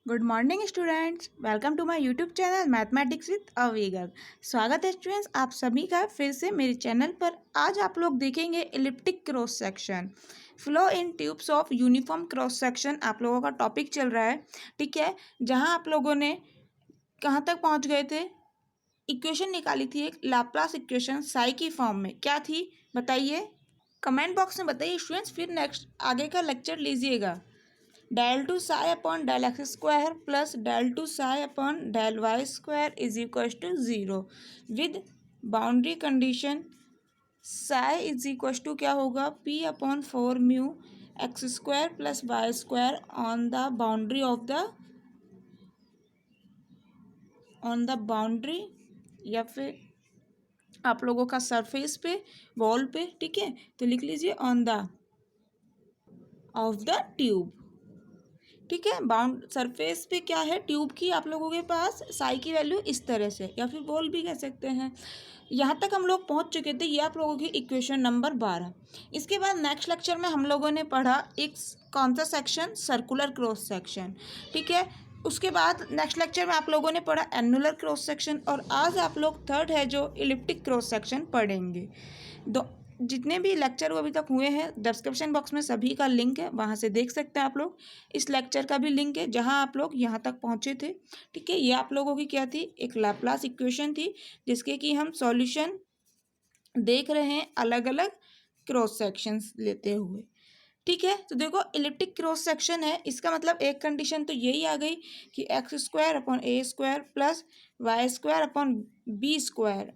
Good morning students, welcome to my YouTube channel mathematics with Avigar. स्वागत है students आप सभी का फिर से मेरे चैनल पर। आज आप लोग देखेंगे elliptic cross section, flow in tubes of uniform cross section. आप लोगों का टॉपिक चल रहा है, ठीक है, जहां आप लोगों ने कहाँ तक पहुंच गए थे। इक्वेशन निकाली थी, एक लाप्लास इक्वेशन साई की फॉर्म में। क्या थी बताइए, कमेंट बॉक्स में बताइए स्टूडेंट्स, फिर नेक्स्ट आगे का लेक्चर लीजिएगा। Del two psi upon del X square plus del two psi upon del Y square is equal to zero with boundary condition. Psi is equal to क्या होगा, P upon four mu x square plus Y square on the boundary या फिर आप लोगों का surface पे, wall पे, ठीक है, तो लिख लीजिए on the of the tube. ठीक है, बाउंड सरफेस पे क्या है, ट्यूब की आप लोगों के पास साई की वैल्यू इस तरह से, या फिर बॉल भी कह सकते हैं। यहाँ तक हम लोग पहुँच चुके थे, ये आप लोगों की इक्वेशन नंबर 12। इसके बाद नेक्स्ट लेक्चर में हम लोगों ने पढ़ा एक कौन सा सेक्शन, सर्कुलर क्रॉस सेक्शन, ठीक है। उसके बाद नेक्स्ट लेक्चर में आप लोगों ने पढ़ा एनुलर क्रॉस सेक्शन, और आज आप लोग थर्ड है जो इलिप्टिक क्रॉस सेक्शन पढ़ेंगे। दो जितने भी लेक्चर अभी तक हुए हैं डिस्क्रिप्शन बॉक्स में सभी का लिंक है, वहाँ से देख सकते हैं आप लोग। इस लेक्चर का भी लिंक है जहाँ आप लोग यहाँ तक पहुँचे थे, ठीक है। ये आप लोगों की क्या थी, एक लाप्लास इक्वेशन थी जिसके कि हम सॉल्यूशन देख रहे हैं अलग अलग क्रॉस सेक्शंस लेते हुए, ठीक है। तो देखो इलिप्टिक क्रॉस सेक्शन है, इसका मतलब एक कंडीशन तो यही आ गई कि x square upon A square plus Y square upon B square,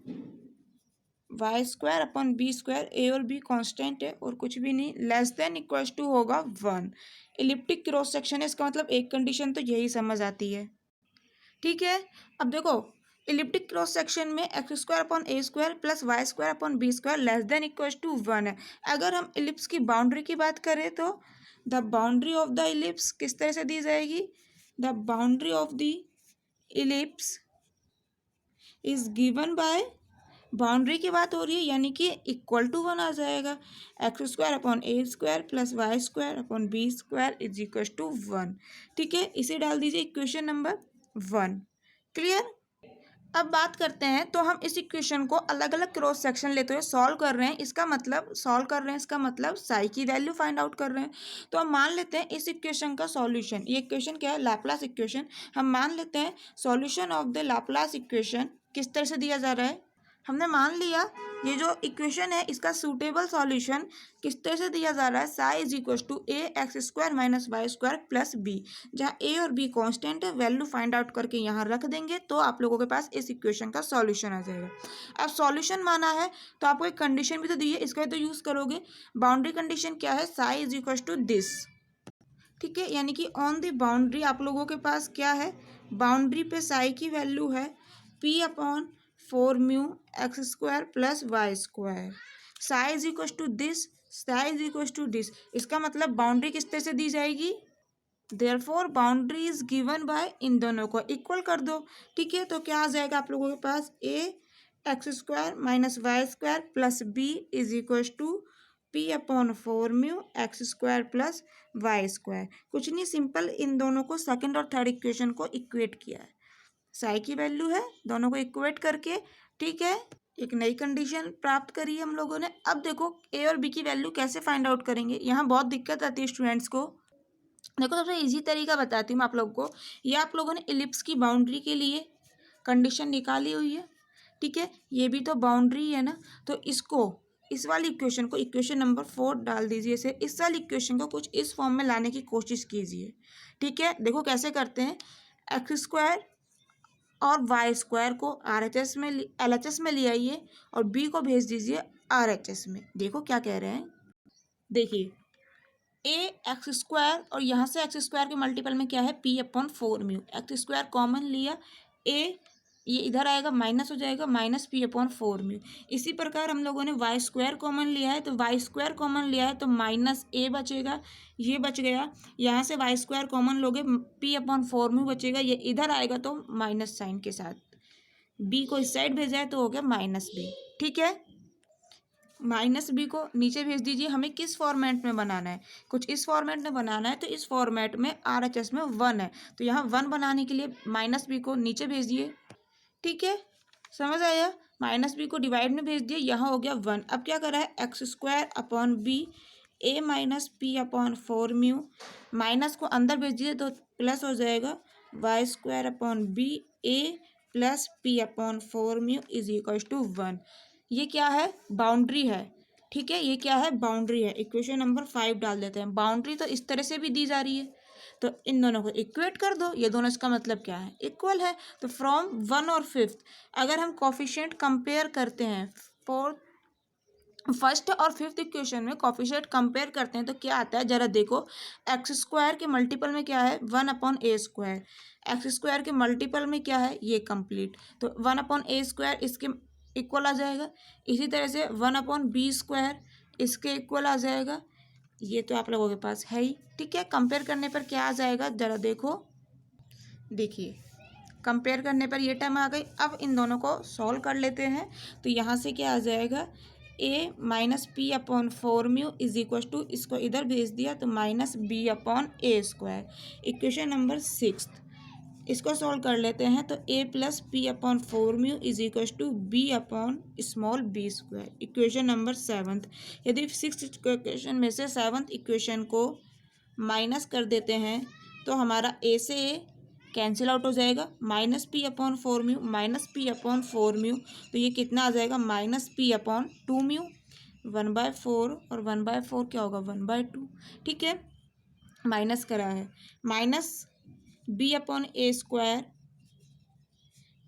y square upon B square, a और बी कांस्टेंट है और कुछ भी नहीं, लेस देन इक्वल्स टू होगा 1। इलिप्टिक क्रॉस सेक्शन है, इसका मतलब एक कंडीशन तो यही समझ आती है, ठीक है। अब देखो इलिप्टिक क्रॉस सेक्शन में X square upon A square plus Y square upon B square less than equals to 1 है। अगर हम इलिप्स की बाउंड्री की बात करें तो the boundary of the ellipse किस तरह से दी जाएगी, the boundary of the ellipse is given bye, boundary की बात हो रही है यानी कि इक्वल टू 1 आ जाएगा। X square upon A square plus Y square upon B square is equal to 1, ठीक है। इसे डाल दीजिए इक्वेशन नंबर 1। क्लियर। अब बात करते हैं, तो हम इस इक्वेशन को अलग अलग क्रॉस सेक्शन लेते हुए सॉल्व कर रहे हैं। इसका मतलब साई की वैल्यू फाइंड आउट कर रहे हैं। तो हम मान लेते हैं इस इक्वेशन का सॉल्यूशन, ये इक्वेशन क्या है, लाप्लास इक्वेशन। हम मान लेते हैं solution of the Laplace equation किस तरह से दिया जा रहा है। हमने मान लिया ये जो इक्वेशन है इसका सूटेबल सॉल्यूशन किस तरह से दिया जा रहा है, psi is equal to A x square minus Y square plus B, जहाँ ए और बी कांस्टेंट है, वैल्यू फाइंड आउट करके यहाँ रख देंगे तो आप लोगों के पास इस इक्वेशन का सॉल्यूशन आ जाएगा। अब सॉल्यूशन माना है तो आपको एक कंडीशन भी तो दी है, इसका तो यूज़ करोगे। बाउंड्री कंडीशन क्या है, psi is equal to this, ठीक है, यानी कि ऑन द बाउंड्री आप लोगों के पास क्या है, बाउंड्री पे साई की वैल्यू है p upon four mu x square plus Y square, psi is equal to this, psi is equal to this. इसका मतलब बाउंड्री किस तरह से दी जाएगी, therefore boundary is given by, इन दोनों को इक्वल कर दो, ठीक है। तो क्या आ जाएगा आप लोगों के पास, a x square minus Y square plus b is equal to p upon four mu x square plus Y square. कुछ नहीं, सिंपल इन दोनों को सेकंड और थर्ड इक्वेशन को इक्वेट किया है, साई की वैल्यू है, दोनों को इक्वेट करके, ठीक है, एक नई कंडीशन प्राप्त करी है हम लोगों ने। अब देखो ए और बी की वैल्यू कैसे फाइंड आउट करेंगे, यहाँ बहुत दिक्कत आती है स्टूडेंट्स को। देखो सबसे इजी तरीका बताती हूँ मैं आप लोग को। ये आप लोगों ने इलिप्स की बाउंड्री के लिए कंडीशन निकाली हुई है, ठीक है, ये भी तो बाउंड्री है ना। तो इसको, इस वाली इक्वेशन को इक्वेशन नंबर 4 डाल दीजिए इसे, इस वाली इक्वेशन को कुछ इस फॉर्म में लाने की कोशिश कीजिए, ठीक है। देखो कैसे करते हैं, एक्स स्क्वायर और वाई स्क्वायर को RHS में LHS में ले आइए और बी को भेज दीजिए RHS में। देखो क्या कह रहे हैं, देखिए ए एक्स स्क्वायर और यहाँ से एक्स स्क्वायर के मल्टीपल में क्या है, p upon four mu, x square common लिया, ए ये इधर आएगा माइनस हो जाएगा, minus P upon four mu. इसी प्रकार हम लोगों ने वाई स्क्वायर कॉमन लिया है, तो वाई स्क्वायर कॉमन लिया है तो माइनस ए बचेगा, ये बच गया। यहाँ से वाई स्क्वायर कॉमन लोगे, पी अपॉन फोर म्यू बचेगा, ये इधर आएगा तो माइनस साइन के साथ, बी को इस साइड भेजा है तो हो गया माइनस बी, ठीक है। माइनस बी को नीचे भेज दीजिए। हमें किस फॉर्मेट में बनाना है, कुछ इस फॉर्मेट में बनाना है, तो इस फॉर्मेट में RHS में 1 है, तो यहाँ 1 बनाने के लिए माइनस बी को नीचे भेज दिए। ठीक है, समझ आया। माइनस बी को डिवाइड में भेज दिए, यहाँ हो गया 1। अब क्या करा है, x²/b a minus P upon 4 mu, minus को अंदर भेज दिए तो प्लस हो जाएगा y²/b a plus p upon 4 mu is equal to 1। ये क्या है, बाउंड्री है। ठीक है, ये क्या है, बाउंड्री है। इक्वेशन नंबर 5 डाल देते हैं। बाउंड्री तो इस तरह से भी दी जा रही है, तो इन दोनों को इक्वेट कर दो। ये दोनों, इसका मतलब क्या है, इक्वल है। तो फ्रॉम 1 और 5 अगर हम कोफिशिएंट कंपेयर करते हैं, फोर्थ फर्स्ट और फिफ्थ इक्वेशन में कोफिशिएंट कंपेयर करते हैं तो क्या आता है, जरा देखो। x² के मल्टीपल में क्या है, 1/a²। x² के मल्टीपल में क्या है, ये कंप्लीट, तो 1/a² इसके इक्वल आ जाएगा। इसी तरह से 1/b² इसके इक्वल आ जाएगा। ये तो आप लोगों के पास है ही। ठीक है, कंपेयर करने पर क्या आ जाएगा, जरा देखो। देखिए, कंपेयर करने पर ये टर्म आ गई। अब इन दोनों को सॉल्व कर लेते हैं, तो यहाँ से क्या आ जाएगा, a minus P upon 4 mu is equal to, इसको इधर भेज दिया तो minus B upon a²। Equation number 6 इसको सॉल्व कर लेते हैं, तो a plus P upon 4 mu is equal to b upon small b²। Equation number 7, यदि 6th इक्वेशन में से 7th इक्वेशन को माइनस कर देते हैं तो हमारा a से a कैंसिल आउट हो जाएगा। Minus P upon 4 mu minus P upon 4 mu, तो ये कितना आ जाएगा, माइनस पी अपॉन 2 म्यू। 1/4 और 1/4 क्या होगा, 1/2। ठीक है, माइनस करा है। Minus B upon a²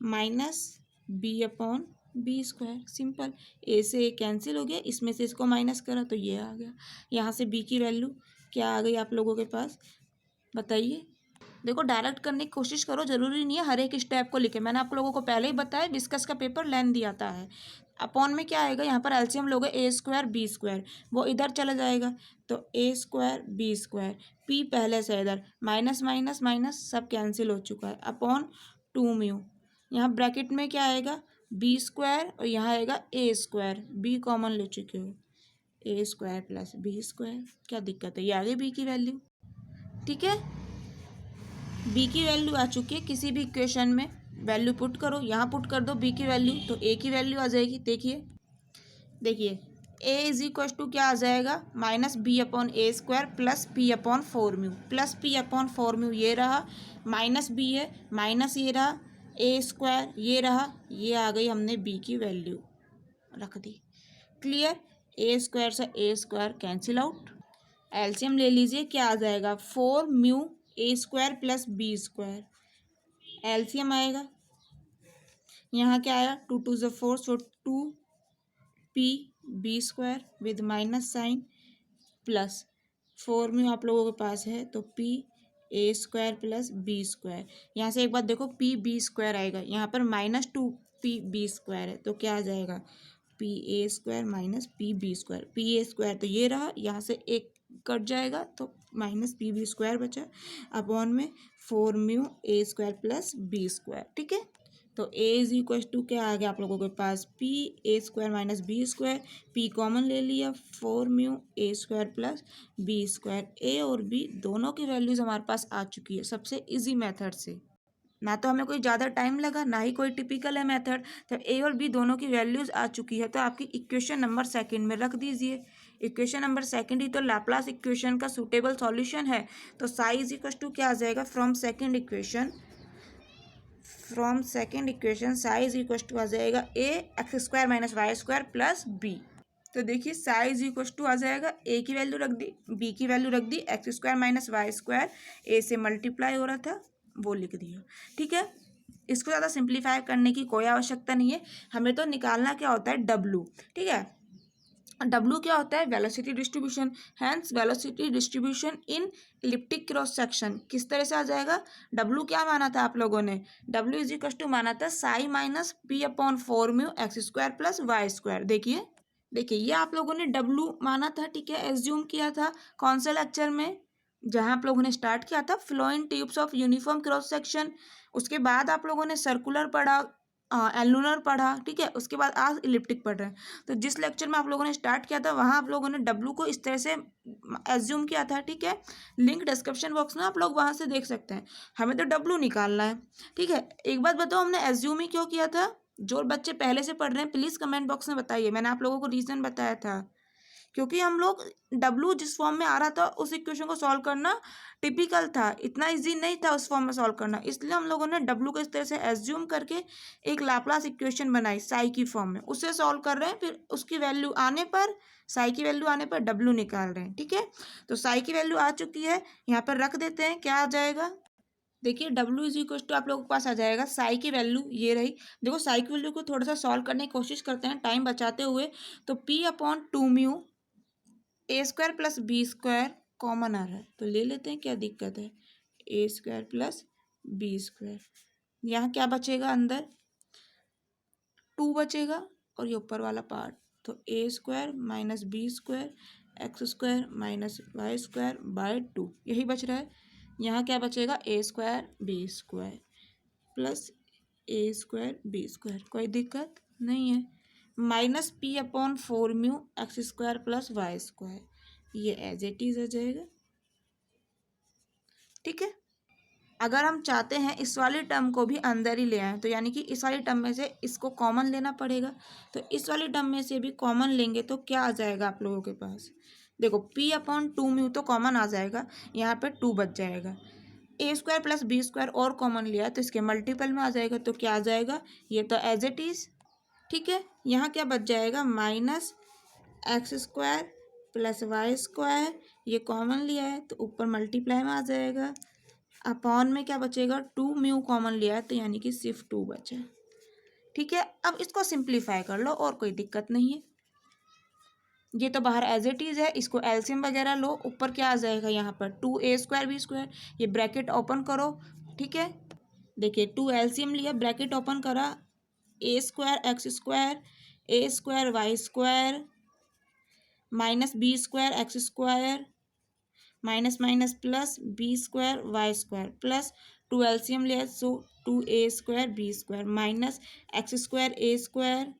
minus B upon b², simple. A से ए कैंसिल हो गया, इसमें से इसको माइनस करा तो ये आ गया। यहाँ से b की वैल्यू क्या आ गई आप लोगों के पास, बताइए। देखो, डायरेक्ट करने की कोशिश करो, जरूरी नहीं है हर एक स्टेप को लिखे। मैंने आप लोगों को पहले ही बताया, डिस्कस का पेपर लेंथी आता है। अपॉन में क्या आएगा, यहाँ पर एलसीएम लोगे a² b², वो इधर चला जाएगा तो a² b², p पहले से इधर, माइनस माइनस माइनस सब कैंसिल हो चुका है, अपॉन 2 म्यू। यहाँ ब्रैकेट में क्या आएगा, b² और यहाँ आएगा a², b कॉमन ले चुके हो, a² प्लस b²। क्या दिक्कत है, ये आ गई b की वैल्यू। ठीक है, b की वैल्यू आ चुकी है। किसी भी इक्वेशन में वैल्यू पुट करो, यहाँ पुट कर दो b की वैल्यू, तो a की वैल्यू आ जाएगी। देखिए a इज इक्वल टू क्या आ जाएगा, minus B upon a² plus P upon 4 mu, plus P upon 4 mu ये रहा, माइनस बी है, माइनस ये रहा, a² ये रहा, ये आ गई, हमने b की वैल्यू रख दी। क्लियर, a² से a² कैंसिल आउट, एलसीएम ले लीजिए, क्या आ जाएगा, 4 mu a² plus b², LCM आएगा। यहाँ क्या आया, 2 2 ज़ा 4, so 2p b² with minus sign plus 4 mu आप लोगों के पास है तो p a² प्लस b²। यहाँ से एक बात देखो, p b² आएगा, यहाँ पर माइनस 2p b² है, तो क्या आ जाएगा, p a² minus p b²। p a² तो ये रहा, यहाँ से एक कट जाएगा तो माइनस पी b² बचा, अपॉन में 4 म्यू a² प्लस b²। ठीक है, तो a इज इक्वल टू क्या आ गया आप लोगों के पास, p a² minus b², p common ले लिया, 4 mu a² plus b²। a और b दोनों की वैल्यूज हमारे पास आ चुकी है सबसे इजी मेथड से, ना तो हमें कोई ज़्यादा टाइम लगा, ना ही कोई टिपिकल है मेथड। तो ए और बी दोनों की वैल्यूज आ चुकी है, तो आपकी इक्वेशन नंबर 2 में रख दीजिए। इक्वेशन नंबर 2 ही तो लैप्लास इक्वेशन का सूटेबल सॉल्यूशन है। तो साई इज इक्वल टू क्या आ जाएगा, from second equation psi is equal to आ जाएगा a x² minus y² plus b। तो देखिए साई इज इक्वल टू आ जाएगा, a की वैल्यू रख दी, b की वैल्यू रख डी, x² माइनस y², a से मल्टीप्लाई हो रहा था वो लिख दिया। ठीक है, इसको ज़्यादा सिंप्लीफाई करने की कोई आवश्यकता नहीं है, हमें तो निकालना क्या होता है, W। ठीक है, W क्या होता है, velocity distribution, hence velocity distribution in elliptic cross section. किस तरह से आ जाएगा, W क्या माना था आप लोगों ने, W इज इक्वल टू माना था Sai minus P upon 4 mu x² plus y²। देखिए ये आप लोगों ने W माना था। ठीक है, एज्यूम किया था कौन से लेक्चर में, जहाँ आप लोगों ने स्टार्ट किया था flow in tubes of uniform cross section. उसके बाद आप लोगों ने सर्कुलर पढ़ा, एलुनर पढ़ा, ठीक है, उसके बाद आज इलिप्टिक पढ़ रहे हैं। तो जिस लेक्चर में आप लोगों ने स्टार्ट किया था वहाँ आप लोगों ने डब्लू को इस तरह से एज्यूम किया था, ठीक है। लिंक डिस्क्रिप्शन बॉक्स में आप लोग वहाँ से देख सकते हैं। हमें तो डब्लू निकालना है, ठीक है। एक बात बताओ, हमने एज्यूम ही क्यों किया था? जो बच्चे पहले से पढ़ रहे हैं प्लीज़ कमेंट बॉक्स में बताइए। मैंने आप लोगों को रीज़न बताया था, क्योंकि हम लोग डब्लू जिस फॉर्म में आ रहा था उस इक्वेशन को सॉल्व करना टिपिकल था, इतना इजी नहीं था उस फॉर्म में सॉल्व करना, इसलिए हम लोगों ने डब्लू को इस तरह से एज्यूम करके एक लाप्लास इक्वेशन बनाई साई की फॉर्म में, उससे सॉल्व कर रहे हैं। फिर उसकी वैल्यू आने पर, साई की वैल्यू आने पर डब्लू निकाल रहे हैं, ठीक है। तो साई की वैल्यू आ चुकी है, यहाँ पर रख देते हैं, क्या आ जाएगा? देखिए डब्ल्यू इज इक्वल टू आप लोगों के पास आ जाएगा साई की वैल्यू ये रही। देखो साई की वैल्यू को थोड़ा सा सॉल्व करने की कोशिश करते हैं टाइम बचाते हुए। तो p upon two mu a square plus b square common आ रहा है, तो ले लेते हैं, क्या दिक्कत है। A square plus b square, यहाँ क्या बचेगा, अंदर टू बचेगा और ये ऊपर वाला पार्ट, तो a square minus b square x square minus Y square by two, यही बच रहा है। यहाँ क्या बचेगा, a square b square plus a square b square, कोई दिक्कत नहीं है। Minus P upon four mu x square plus Y square, ये एज इट इज आ जाएगा, ठीक है। अगर हम चाहते हैं इस वाली टर्म को भी अंदर ही ले आएं, तो यानी कि इस वाली टर्म में से इसको कॉमन लेना पड़ेगा। तो इस वाली टर्म में से भी कॉमन लेंगे तो क्या आ जाएगा आप लोगों के पास, देखो पी अपॉन टू म्यू तो कॉमन आ जाएगा, यहाँ पे टू बच जाएगा। ए स्क्वायर प्लस बी स्क्वायर और कॉमन लिया है तो इसके मल्टीपल में आ जाएगा, तो क्या आ जाएगा, ये तो एज इट इज, ठीक है। यहाँ क्या बच जाएगा, minus x square plus Y square, ये कॉमन लिया है तो ऊपर मल्टीप्लाई में आ जाएगा। अपॉन में क्या बचेगा, टू म्यू कॉमन लिया है तो यानी कि सिर्फ टू बचा, ठीक है। अब इसको सिंप्लीफाई कर लो और कोई दिक्कत नहीं है, ये तो बाहर एज इट इज है, इसको एलसीएम वगैरह लो, ऊपर क्या आ जाएगा, यहाँ पर two a square b square, ये ब्रैकेट ओपन करो, ठीक है। देखिए टू एलसीएम लिया, ब्रैकेट ओपन करा, a square x square a square y square minus b square x square minus minus plus b square y square plus two LCM लिया, so two a square b square minus x square a square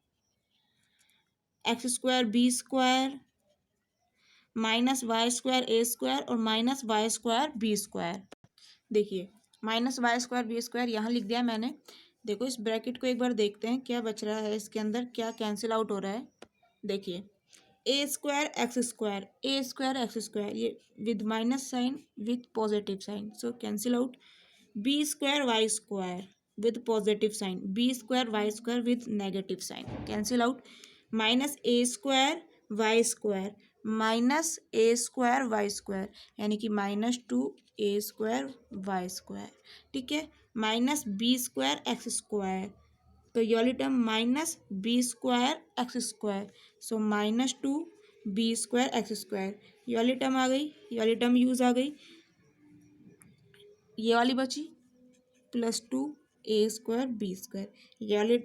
x square b square minus Y square a square और minus Y square b square. देखिए minus Y square b square यहाँ लिख दिया मैंने। देखो इस bracket को एक बार देखते हैं क्या बच रहा है, इसके अंदर क्या कैंसिल आउट हो रहा है। देखिए a square x square x square, ये with minus sign with positive sign, so cancel out. B square y square with positive sign, b square y square with negative sign, cancel out. Minus a square y square minus a square y square, यानी कि minus two a square y square, ठीक है। Minus b square x square, तो ये वाली term minus b square x square, सो minus two B square x square, ये वाली term आ गई, ये वाली टर्म यूज आ गई, ये वाली बची plus two a square b square, ये वाली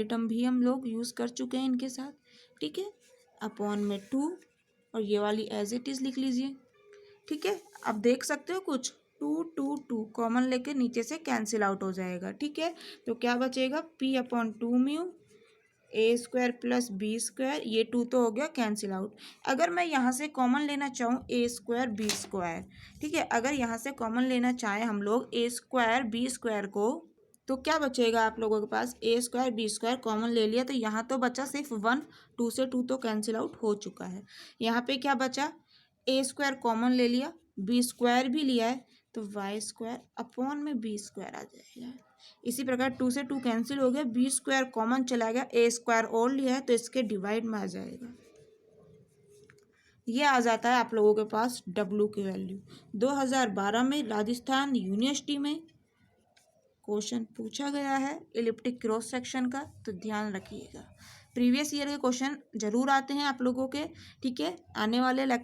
टर्म भी हम लोग यूज़ कर चुके हैं इनके साथ, ठीक है। अपॉन में टू और ये वाली एज इट इज़ लिख लीजिए, ठीक है। अब देख सकते हो कुछ, टू टू टू कॉमन लेके नीचे से कैंसिल आउट हो जाएगा, ठीक है। तो क्या बचेगा, P upon two mu a square plus b square, ये टू तो हो गया कैंसिल आउट। अगर मैं यहाँ से कॉमन लेना चाहूँ ए स्क्वायर बी स्क्वायर, ठीक है, अगर यहाँ से कॉमन लेना चाहें हम लोग ए स्क्वायर बी स्क्वायर को, तो क्या बचेगा आप लोगों के पास, ए स्क्वायर बी स्क्वायर कॉमन ले लिया तो यहाँ तो बचा सिर्फ वन, टू से टू तो कैंसिल आउट हो चुका है। यहाँ पे क्या बचा, ए स्क्वायर कॉमन ले लिया, बी स्क्वायर भी लिया है, तो वाई स्क्वायर अपॉन में बी स्क्वायर आ जाएगा। इसी प्रकार टू से टू कैंसिल हो गया, बी स्क्वायर कॉमन चला गया, ए स्क्वायर और लिया है तो इसके डिवाइड में आ जाएगा। ये आ जाता है आप लोगों के पास डब्लू की वैल्यू। 2012 में राजस्थान यूनिवर्सिटी में क्वेश्चन पूछा गया है इलिप्टिक क्रॉस सेक्शन का, तो ध्यान रखिएगा। प्रीवियस ईयर के क्वेश्चन जरूर आते हैं आप लोगों के, ठीक है, आने वाले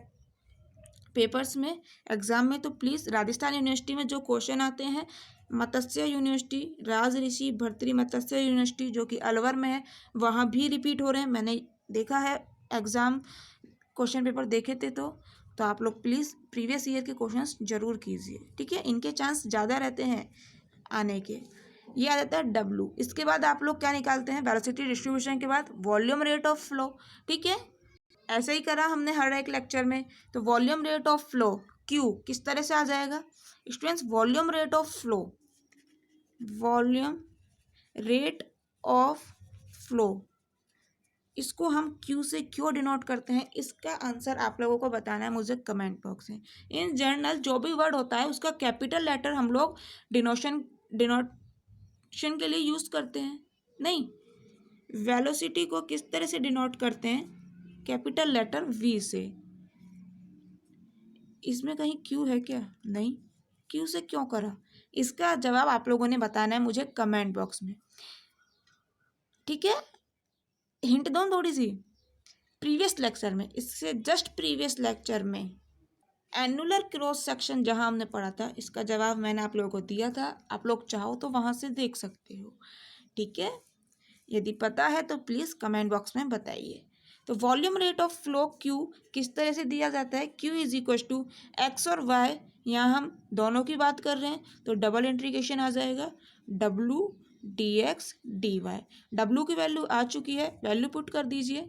पेपर्स में एग्जाम में। तो प्लीज़ राजस्थान यूनिवर्सिटी में जो क्वेश्चन आते हैं, मत्स्य यूनिवर्सिटी, राज ऋषि भर्तृ मत्स्य यूनिवर्सिटी जो कि अलवर में है, वहाँ भी रिपीट हो रहे हैं। मैंने देखा है एग्ज़ाम क्वेश्चन पेपर देखे थे, तो आप लोग प्लीज़ प्रीवियस ईयर के क्वेश्चंस जरूर कीजिए, ठीक है। इनके चांस ज़्यादा रहते हैं आने के। ये आ जाता है W। इसके बाद आप लोग क्या निकालते हैं, वेलोसिटी डिस्ट्रीब्यूशन के बाद वॉल्यूम रेट ऑफ फ्लो। ठीक है, ऐसे ही करा हमने हर एक लेक्चर में। तो volume rate of flow Q किस तरह से आ जाएगा students, volume rate of flow, volume rate of flow, इसको हम Q से क्यों डिनोट करते हैं, इसका आंसर आप लोगों को बताना है मुझे कमेंट बॉक्स में। इन जनरल जो भी वर्ड होता है उसका कैपिटल लेटर हम लोग डिनोटेशन के लिए यूज करते हैं। नहीं, वेलोसिटी को किस तरह से डिनोट करते हैं, कैपिटल लेटर V से। इसमें कहीं Q है क्या, नहीं, Q से क्यों करा, इसका जवाब आप लोगों ने बताना है मुझे कमेंट बॉक्स में। ठीक है, हिंट दूं थोड़ी सी, प्रीवियस लेक्चर में, इससे जस्ट प्रीवियस लेक्चर में एनुलर क्रॉस सेक्शन जहां हमने पढ़ा था, इसका जवाब मैंने आप लोगों को दिया था। आप लोग चाहो तो वहां से देख सकते हो। ठीक है, यदि पता है तो प्लीज़ कमेंट बॉक्स में बताइए। तो volume rate of flow Q किस तरह से दिया जाता है, Q is equal to X और वाई, यहाँ हम दोनों की बात कर रहे हैं तो डबल इंटीग्रेशन आ जाएगा W dx dy। W की वैल्यू आ चुकी है, वैल्यू पुट कर दीजिए।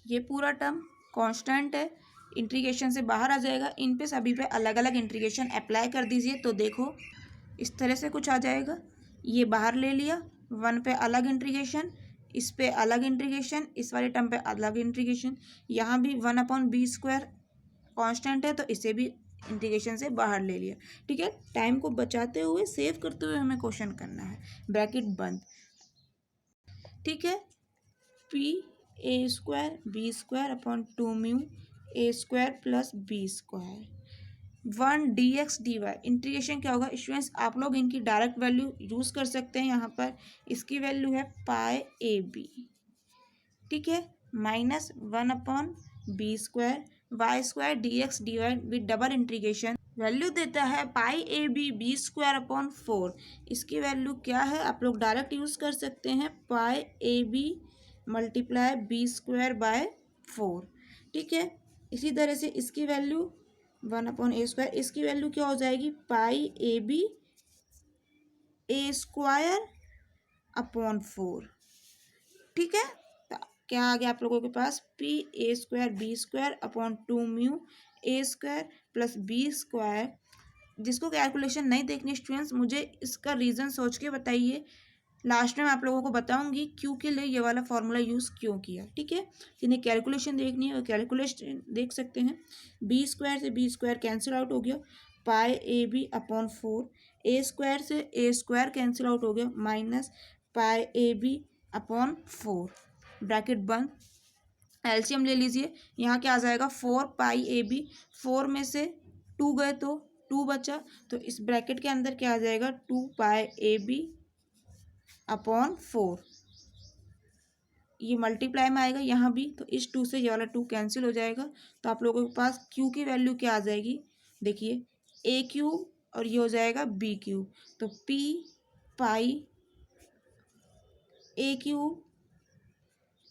ये पूरा टर्म कांस्टेंट है, इंटीग्रेशन से बाहर आ जाएगा। इन पे सभी पे अलग अलग इंटीग्रेशन अप्लाई कर दीजिए तो देखो इस तरह से कुछ आ जाएगा। ये बाहर ले लिया, 1 पे अलग इंटीग्रेशन, इस पे अलग इंटीग्रेशन, इस वाले टर्म पे अलग इंटीग्रेशन। यहाँ भी 1/b² कांस्टेंट है तो इसे भी इंटीग्रेशन से बाहर ले लिया। ठीक है, टाइम को बचाते हुए सेव करते हुए हमें क्वेश्चन करना है, ब्रैकेट बंद। ठीक है, p(a²b²/2μ(a² + b²) 1 dx dy। Integration क्या होगा स्टूडेंट्स, आप लोग इनकी डायरेक्ट वैल्यू यूज़ कर सकते हैं। यहाँ पर इसकी वैल्यू है π(a)b। ठीक है, -1/b² y² dx dy with double integration value देता है π(a)b(b²/4)। इसकी वैल्यू क्या है, आप लोग डायरेक्ट यूज़ कर सकते हैं, π(a)b × b²/4। ठीक है, इसी तरह से इसकी वैल्यू 1/a², इसकी वैल्यू क्या हो जाएगी, π(a)b(a²/4)। ठीक है, तो क्या आ गया आप लोगों के पास, p(a²b²/2μ(a² + b²). जिसको कैलकुलेशन नहीं देखनी स्टूडेंट्स, मुझे इसका रीज़न सोच के बताइए। लास्ट में आप लोगों को बताऊंगी क्यू के लिए ये वाला फॉर्मूला यूज़ क्यों किया। ठीक है, जिन्हें कैलकुलेशन देखनी है वो कैलकुलेशन देख सकते हैं। b² से b² कैंसिल आउट हो गया, π(a)b/4, a² से a² कैंसिल आउट हो गया, -π(a)b/4, ब्रैकेट बंद। एलसीएम ले लीजिए, यहाँ क्या आ जाएगा, 4π(a)b, 4 में से 2 गए तो 2 बचा, तो इस ब्रैकेट के अंदर क्या आ जाएगा, 2π(a)b/4। ये मल्टीप्लाई में आएगा यहाँ भी, तो इस 2 से ये वाला 2 कैंसिल हो जाएगा। तो आप लोगों के पास Q की वैल्यू क्या आ जाएगी, देखिए AQ और ये हो जाएगा BQ। तो p(π)(a)q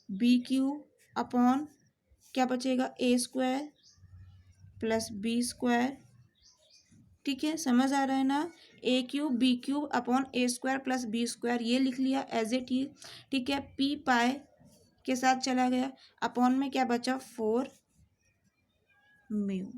BQ/ क्या बचेगा, a² + b²। ठीक है, समझ आ रहा है ना, AQ BQ/a² + b², ये लिख लिया एज इट इज। ठीक है, p(π) के साथ चला गया, अपॉन में क्या बचा, 4μ।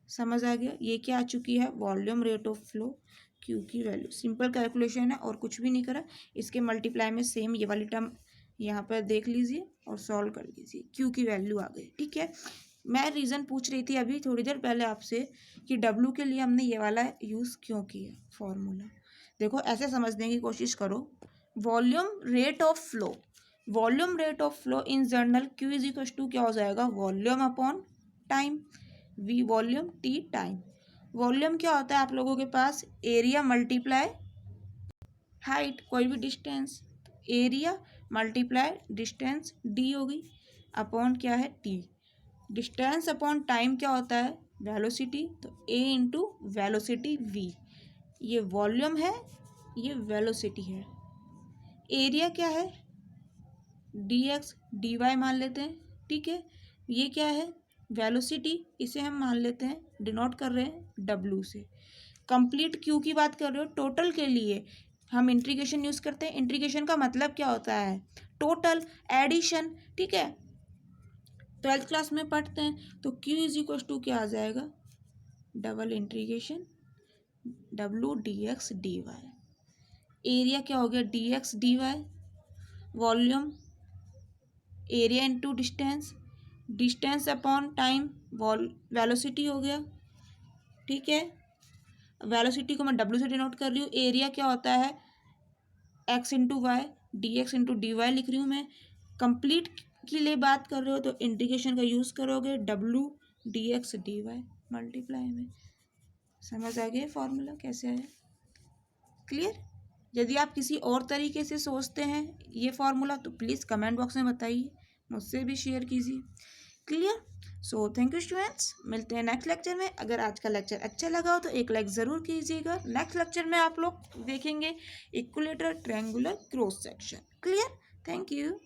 समझ आ गया, ये क्या आ चुकी है, volume rate of flow Q की वैल्यू। सिंपल कैलकुलेशन है और कुछ भी नहीं करा। इसके मल्टीप्लाई में सेम ये वाली टर्म यहाँ पर देख लीजिए और सॉल्व कर लीजिए, Q की वैल्यू आ गई। ठीक है, मैं रीज़न पूछ रही थी अभी थोड़ी देर पहले आपसे कि W के लिए हमने ये वाला यूज़ क्यों किया फॉर्मूला। देखो ऐसे समझने की कोशिश करो, volume rate of flow, volume rate of flow in general Q is equal to क्या हो जाएगा, volume upon time, V volume, T time. Volume क्या होता है आप लोगों के पास, एरिया मल्टीप्लाई हाइट, कोई भी distance, area multiply distance D होगी, अपॉन क्या है, T। डिस्टेंस अपॉन टाइम क्या होता है, वेलोसिटी, तो A × वेलोसिटी V। ये वॉल्यूम है, ये वेलोसिटी है। एरिया क्या है, dx dy मान लेते हैं। ठीक है, ये क्या है, वेलोसिटी, इसे हम मान लेते हैं, डिनोट कर रहे हैं W से। कंप्लीट Q की बात कर रहे हो, टोटल के लिए हम इंटीग्रेशन यूज़ करते हैं। इंटीग्रेशन का मतलब क्या होता है? टोटल, एडिशन, ठीक है। 12th क्लास में पढ़ते हैं तो Q इज इक्वल टू क्या आ जाएगा? Double integration W dx dy। Area क्या हो गया? dx dy। Volume, area into distance, distance upon time, velocity हो गया, ठीक है। वेलोसिटी को मैं W से डिनोट कर रही हूँ। एरिया क्या होता है? x into Y, D X into D Y लिख रही हूँ मैं। कंप्लीट के लिए बात कर रहे हो तो इंटीग्रेशन का यूज़ करोगे, W dx dy मल्टीप्लाई में। समझ आ गया फॉर्मूला कैसे आया? क्लियर? यदि आप किसी और तरीके से सोचते हैं ये फॉर्मूला तो प्लीज़ कमेंट बॉक्स में बताइए, मुझसे भी शेयर कीजिए। Clear? So thank you students, मिलते हैं नेक्स्ट लेक्चर में। अगर आज का लेक्चर अच्छा लगा हो तो एक लाइक ज़रूर कीजिएगा। नेक्स्ट लेक्चर में आप लोग देखेंगे equilateral triangular cross section. Clear? Thank you.